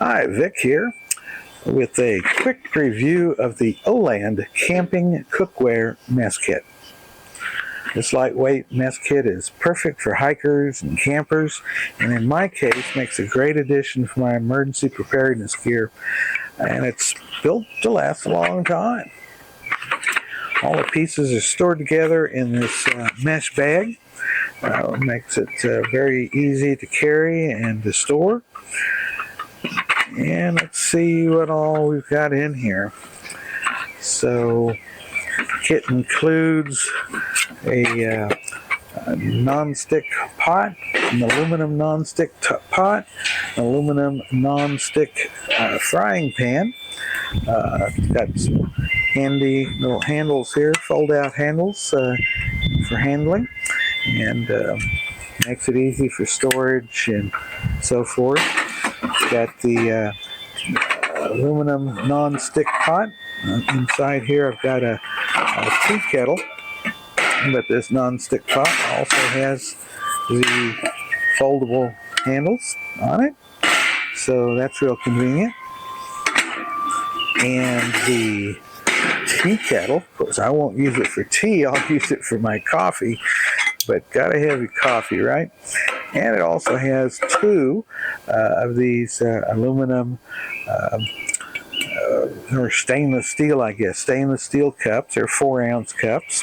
Hi, Vic here with a quick review of the Odoland Camping Cookware Mess Kit. This lightweight mess kit is perfect for hikers and campers, and in my case makes a great addition for my emergency preparedness gear, and it's built to last a long time. All the pieces are stored together in this mesh bag. Makes it very easy to carry and to store. And let's see what all we've got in here. So, the kit includes a non-stick pot, an aluminum non-stick pot, an aluminum non-stick frying pan. It's got some handy little handles here, fold-out handles for handling, and makes it easy for storage and so forth. Got the aluminum non-stick pot. Inside here I've got a tea kettle, but this non-stick pot also has the foldable handles on it, so that's real convenient. And the tea kettle, of course I won't use it for tea, I'll use it for my coffee, but gotta have your coffee, right? And it also has two of these aluminum or stainless steel, stainless steel cups. They're 4-ounce cups.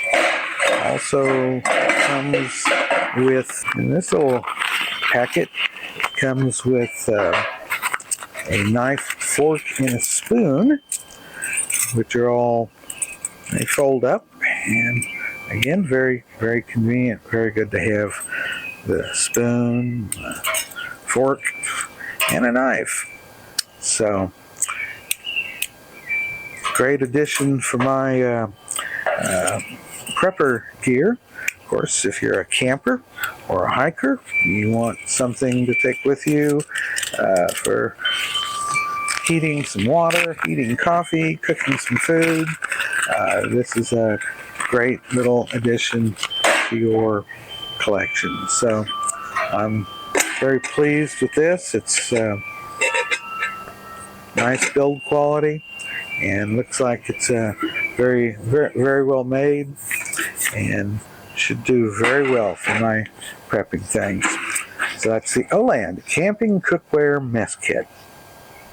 Also comes with, in this little packet, comes with a knife, fork, and a spoon, which are all, they fold up, and again, very, very convenient, very good to have the spoon, fork, and a knife. So, great addition for my prepper gear. Of course, if you're a camper or a hiker, you want something to take with you for heating some water, heating coffee, cooking some food. This is a great little addition to your collection. So I'm very pleased with this. It's nice build quality and looks like it's very, very, very well made and should do very well for my prepping things. So that's the Odoland Camping Cookware Mess Kit.